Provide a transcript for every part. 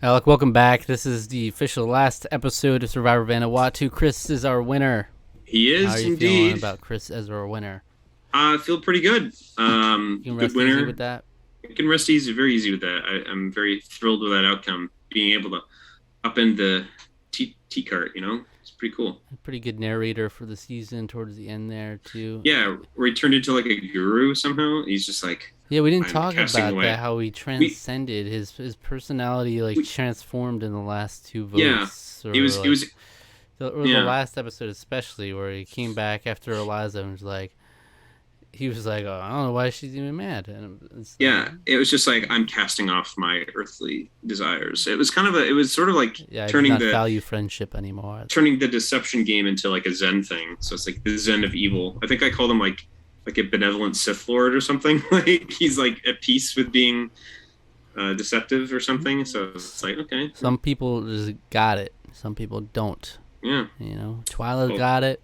Alec, welcome back. This is the official last episode of Survivor Vanuatu. Chris is our winner. He How are is you feeling indeed. about Chris as our winner? I feel pretty good. You can Good rest easy with winner. that. I can rest easy, very easy with that. I'm very thrilled with that outcome. Being able to upend the T cart, it's pretty cool. A pretty good narrator for the season towards the end there too. Yeah, where he turned into like a guru somehow. He's just like, Yeah, we didn't I'm talk casting about away. that. How he We, transcended his personality, like we, transformed in the last two yeah. votes, It or was, it like was, the yeah, last episode especially, where he came back after Eliza and was like, oh, I don't know why she's even mad, and it's like, yeah. It was just like I'm casting off my earthly desires. It was sort of like yeah, I do turning not the value friendship anymore. turning the deception game into like a Zen thing. So it's like the Zen of evil. I think I called him like a benevolent Sith Lord or something. Like he's like at peace with being deceptive or something. So it's like okay, Some people just got it. Some people don't. yeah, Twyla well, got it.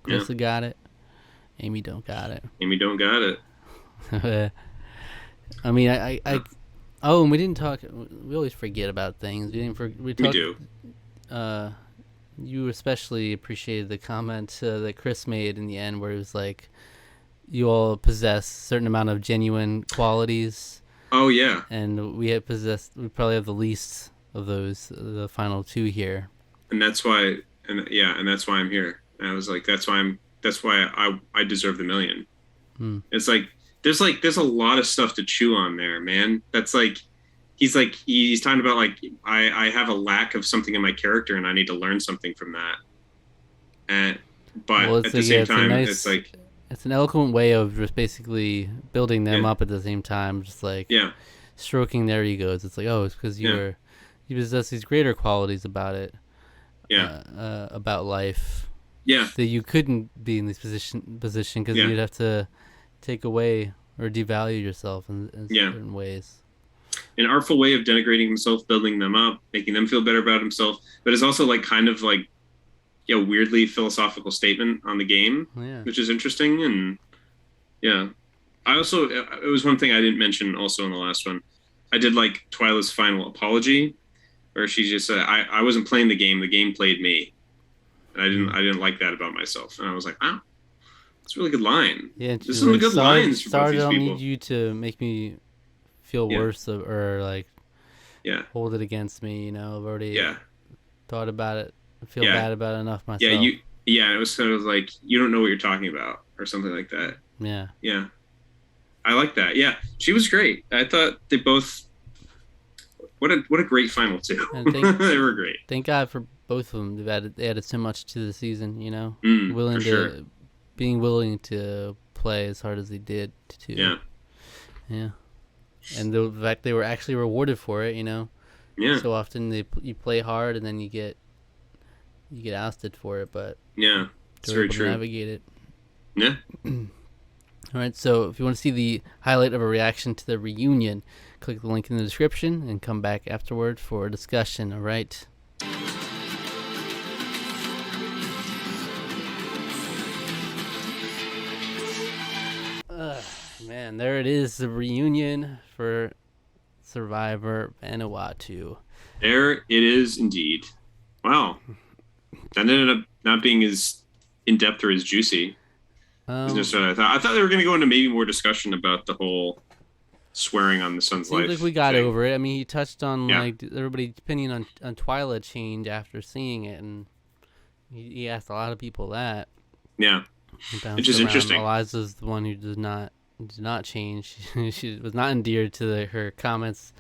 yeah. Krista got it. Amy don't got Amy don't got it. it. I mean, oh, and we didn't talk. We always forget about things. We didn't. We We talked. do. Uh, you especially appreciated the comment that Chris made in the end, where it was like, "You all possess a certain amount of genuine qualities, Oh yeah, and we have possessed. We probably have the least of those. The final two here." and that's why, and that's why I'm here. And I was like, that's why I deserve the million. Hmm. It's like there's a lot of stuff to chew on there, man. That's like he's talking about like I have a lack of something in my character and I need to learn something from that. And Well, but it's at the like, yeah, same it's a time, it's nice. like It's an eloquent way of just basically building them yeah, up at the same time, just like yeah, stroking their egos. It's like, oh, it's because yeah, you possess these greater qualities about it, yeah, about life, yeah, that you couldn't be in this position because yeah, you'd have to take away or devalue yourself in yeah. certain ways. An artful way of denigrating himself, building them up, making them feel better about himself. But it's also like kind of like weirdly philosophical statement on the game, Yeah. which is interesting. And yeah, I also it was one thing I didn't mention also in the last one. I did like Twyla's final apology, where she just said, "I wasn't playing the game played me," and Mm. I didn't like that about myself. And I was like, "Wow, that's a really good line. Yeah, and There's she's some like, good sorry, lines for both sorry, I these don't need people." you to make me feel Yeah, worse or like yeah, hold it against me. I've already yeah, thought about it. I feel yeah, bad about it enough yeah. myself. Yeah. It was sort of like you don't know what you're talking about, or something like that. Yeah. Yeah, I like that. Yeah, she was great. I thought they both. What a great final two. And They were great. thank God for both of them. They added so much to the season. For Willing sure. to being willing to play as hard as they did too. Yeah, Yeah. And the fact they were actually rewarded for it. yeah, So often you play hard and then you get ousted for it, but yeah. It's they're very able to true. navigate it. Yeah. All right, so if you want to see the highlight of a reaction to the reunion, click the link in the description and come back afterward for a discussion. All right. Man, there it is, the reunion for Survivor Vanuatu. There it is indeed. Wow. That ended up not being as in depth or as juicy as Um, necessarily I thought. I thought they were going to go into maybe more discussion about the whole swearing on the son's seems like we life got thing. over it. I mean, he touched on Yeah. like everybody's opinion on Twyla change after seeing it, and he asked a lot of people that. Yeah. He Which bounced is around. interesting. Eliza's the one who did not change. She was not endeared to her comments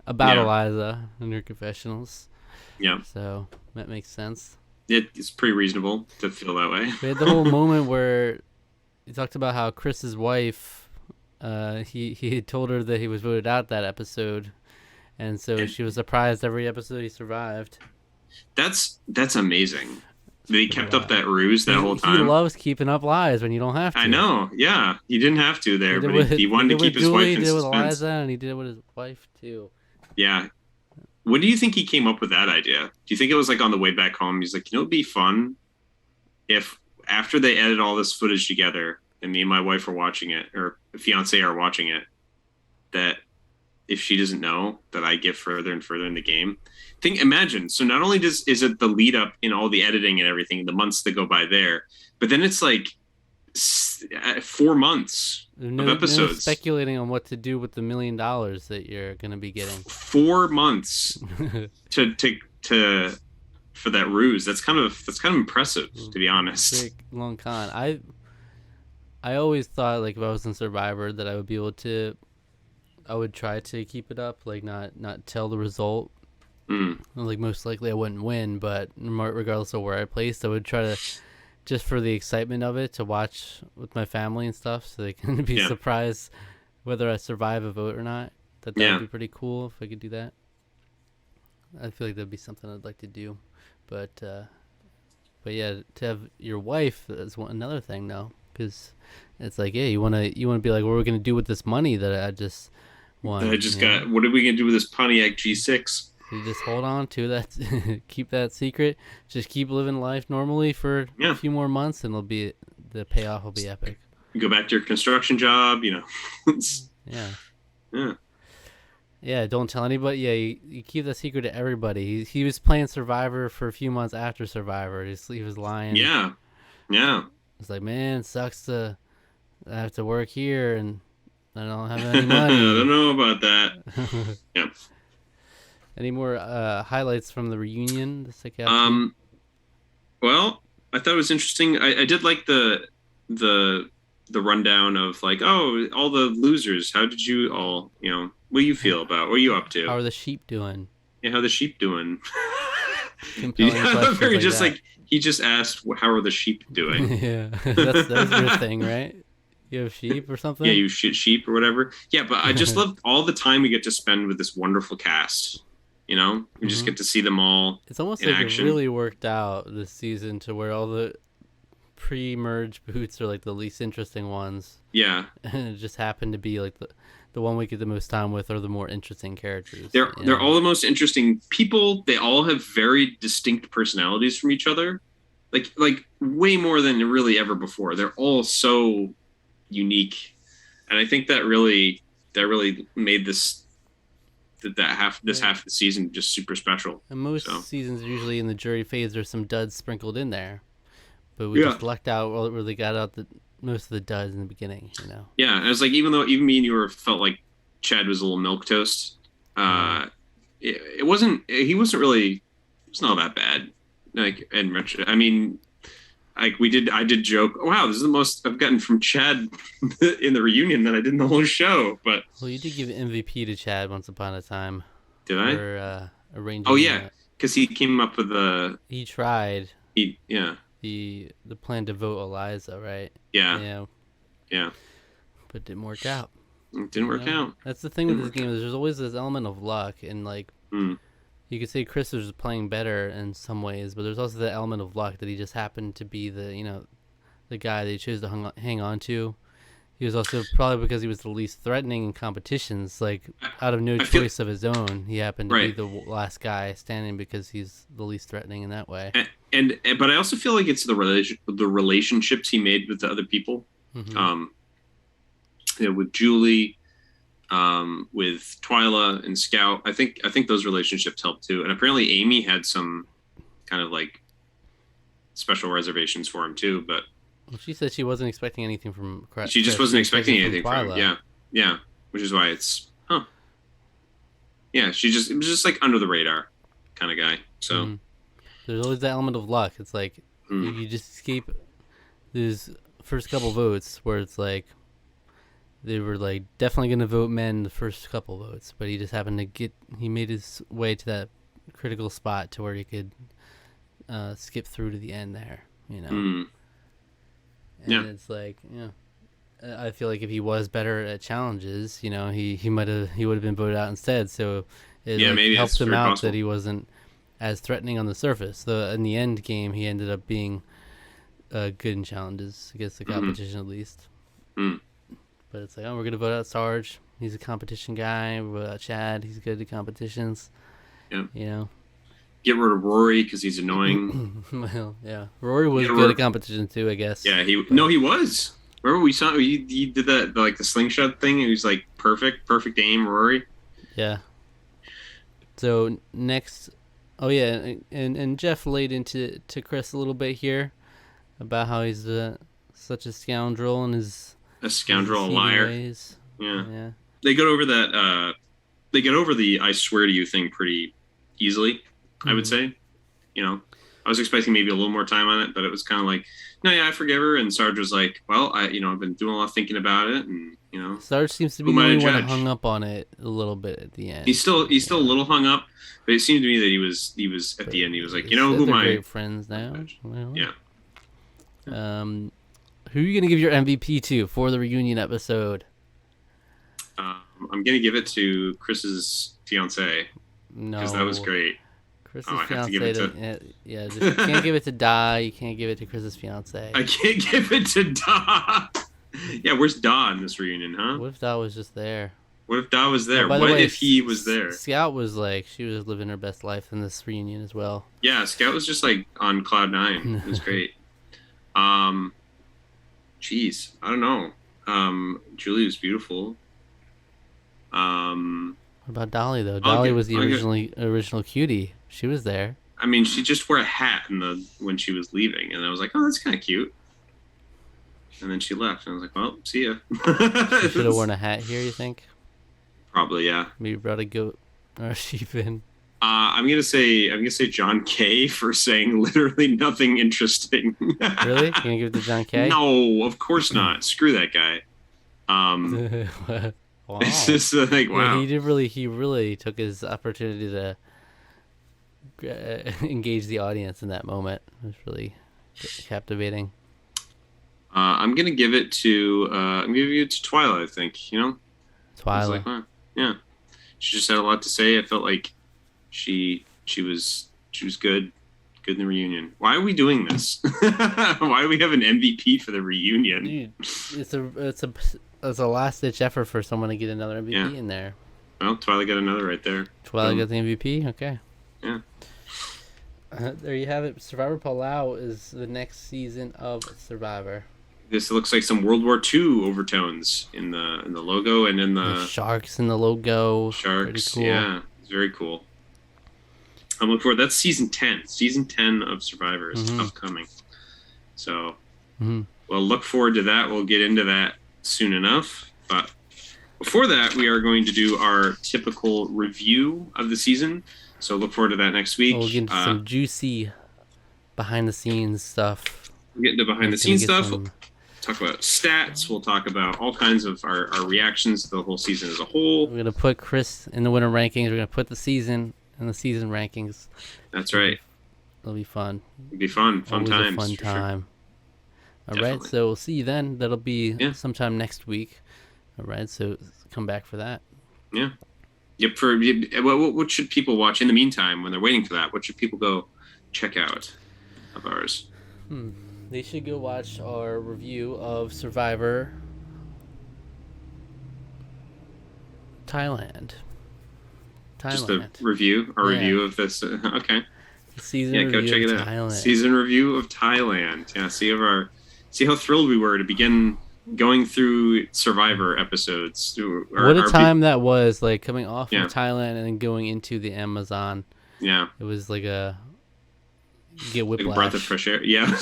about Yeah. Eliza in her confessionals. Yeah. So that makes sense. It's pretty reasonable to feel that way. We had the whole moment where he talked about how Chris's wife, he had told her that he was voted out that episode, and so And she was surprised every episode he survived. that's amazing. They kept up that ruse that whole He time. loves keeping up lies when you don't have to. I know. Yeah. He didn't have to He there, did but with he wanted to keep his Julie, wife he in did it with suspense. Eliza, and he did it with his wife too. Yeah. When do you think he came up with that idea? Do you think it was like on the way back home? He's like, it'd be fun if after they edit all this footage together and me and my wife are watching it, or fiance are watching it, that if she doesn't know that I get further and further in the game. Imagine. So not only is it the lead up in all the editing and everything, the months that go by there, but then it's like 4 months of No episodes. speculating on what to do with the $1 million that you're gonna be getting. 4 months to for that ruse. That's kind of impressive, to be honest. Big long con. I always thought like if I was in Survivor that I would be able to. I would try to keep it up, like not tell the result. Like most likely I wouldn't win, but regardless of where I placed, I would try to, just for the excitement of it, to watch with my family and stuff, so they can be surprised whether I survive a vote or not. That would be pretty cool if I could do that. I feel like that'd be something I'd like to do, but yeah, to have your wife is another thing though, because it's like, yeah, you wanna be like, what are we gonna do with this money that I just won? I just got. What are we gonna do with this Pontiac G6? You just hold on to that, keep that secret. Just keep living life normally for a few more months, and the payoff will be epic. You go back to your construction job, Yeah. Don't tell anybody. Yeah, you keep that secret to everybody. He was playing Survivor for a few months after Survivor. He was lying. Yeah. It's like, man, it sucks to have to work here and I don't have any money. I don't know about that. Yeah. Any more highlights from the reunion? Well, I thought it was interesting. I did like the rundown of like, oh, all the losers. How did you all, what do you feel about? What are you up to? How are the sheep doing? Yeah, how are the sheep doing? Very just like he just asked, how are the sheep doing? Yeah, that's your thing, right? You have sheep or something? Yeah, you shit sheep or whatever. Yeah, but I just love all the time we get to spend with this wonderful cast. We just get to see them all. It's almost in like action. It really worked out this season to where all the pre-merge boots are like the least interesting ones. Yeah. And it just happened to be like the one we get the most time with are the more interesting characters. They're all the most interesting people. They all have very distinct personalities from each other. Like way more than really ever before. They're all so unique. And I think that really made this half of the season just super special. And most seasons usually in the jury phase there's some duds sprinkled in there. But we just lucked out where they got out most of the duds in the beginning, Yeah, and it's like even me and you felt like Chad was a little milquetoast. It wasn't. He wasn't really. It's not that bad. Like, and I mean, like I did joke. Wow, this is the most I've gotten from Chad in the reunion that I did in the whole show. But well, you did give MVP to Chad once upon a time. Did I? For arranging. Oh yeah, because he came up with He tried. The plan to vote Eliza, right? Yeah. But it didn't work out. It didn't work out. That's the thing with this game is there's always this element of luck, and like you could say Chris was playing better in some ways, but there's also the element of luck that he just happened to be the guy that he chose to hang on to. He was also probably because he was the least threatening in competitions, like out of no choice of his own, he happened to be the last guy standing because he's the least threatening in that way. But I also feel like it's the relationships he made with the other people, with Julie, with Twyla and Scout. I think those relationships helped too. And apparently Amy had some kind of like special reservations for him too. But she said she wasn't expecting anything from Chris. She just wasn't expecting anything from him. Yeah. Which is why it's Yeah, it was just like under the radar kind of guy. So. There's always that element of luck. It's like you just escape those first couple votes where it's like they were like definitely going to vote men the first couple votes, but he just happened to he made his way to that critical spot to where he could skip through to the end there, And it's like, I feel like if he was better at challenges, he would have been voted out instead. So it maybe helped him out possible. that he wasn't as threatening on the surface. Though in the end game, he ended up being good in challenges against the competition at least. But it's like, we're gonna vote out Sarge. He's a competition guy. We're vote out Chad. He's good at competitions. Yeah. Get rid of Rory because he's annoying. Well, yeah. Rory was good at competition too, I guess. Yeah, he was. Remember we saw he did that like the slingshot thing. And he was like perfect aim, Rory. Yeah. So next, oh yeah, and Jeff laid into Chris a little bit here about how he's such a scoundrel and a scoundrel, a liar. Ways. Yeah. They got over that. They get over the "I swear to you" thing pretty easily. I would say. I was expecting maybe a little more time on it, but it was kind of like, no, yeah, I forgive her. And Sarge was like, well, I've been doing a lot of thinking about it, and Sarge seems to be the only one hung up on it a little bit at the end. He's still a little hung up, but it seemed to me that he was at the end. He was like, who am I? Great friends now. Well, yeah. Who are you gonna give your MVP to for the reunion episode? I'm gonna give it to Chris's fiance. No, because that was great. Chris's fiance. You can't give it to Da. You can't give it to Chris's fiance. I can't give it to Da. Yeah, where's Da in this reunion, huh? What if Da was just there? What if Da was there? What if he was there? Scout was like, she was living her best life in this reunion as well. Yeah, Scout was just like on cloud 9. It was great. Jeez, I don't know. Julie was beautiful. What about Dolly though? Dolly was the original cutie. She was there. I mean, she just wore a hat when she was leaving, and I was like, oh, that's kind of cute. And then she left, and I was like, well, see ya. She should have worn a hat here, you think? Probably, yeah. Maybe brought a goat or a sheep in. I'm gonna say John Kay for saying literally nothing interesting. Really? You gonna give it to John Kay? No, of course not. Screw that guy. Wow. It's just like, wow. Yeah, he really took his opportunity to engage the audience in that moment. It was really captivating. I'm gonna give it to Twyla. I think Twyla. Like, wow. Yeah, she just had a lot to say. I felt like she was good in the reunion. Why are we doing this? Why do we have an MVP for the reunion? Dude, it's a last ditch effort for someone to get another MVP in there. Well, Twyla got another right there. Twyla got the MVP. Okay. Yeah. There you have it. Survivor Palau is the next season of Survivor. This looks like some World War II overtones in the logo and in the sharks in the logo. Sharks, cool. Yeah, it's very cool. I'm looking forward. That's season 10. Season 10 of Survivor is upcoming. So, well, look forward to that. We'll get into that soon enough. But before that, we are going to do our typical review of the season. So look forward to that next week. We'll get into some juicy behind-the-scenes stuff. We'll get into behind-the-scenes stuff. We'll talk about stats. We'll talk about all kinds of our reactions to the whole season as a whole. We're going to put Chris in the winter rankings. We're going to put the season in the season rankings. That's right. It'll be fun. It'll be fun. Fun times. Fun time. Sure. All right, so we'll see you then. That'll be sometime next week. All right, so come back for that. Yeah. Yep. What should people watch in the meantime when they're waiting for that? What should people go check out of ours? They should go watch our review of Survivor Thailand. Just a review, review of this. Okay. Season go check it out. Thailand. Season review of Thailand. Yeah, see how thrilled we were to begin going through Survivor episodes. What a time that was, like coming off of Thailand and then going into the Amazon. Yeah. It was like you get whiplash. Like a breath of fresh air. Yeah.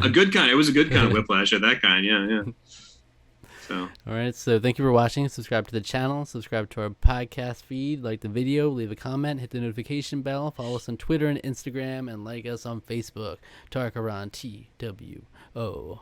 A good kind. It was a good kind of whiplash at that kind. Yeah. So. All right, so thank you for watching. Subscribe to the channel, subscribe to our podcast feed, like the video, leave a comment, hit the notification bell, follow us on Twitter and Instagram, and like us on Facebook. Tarqaron, TWO.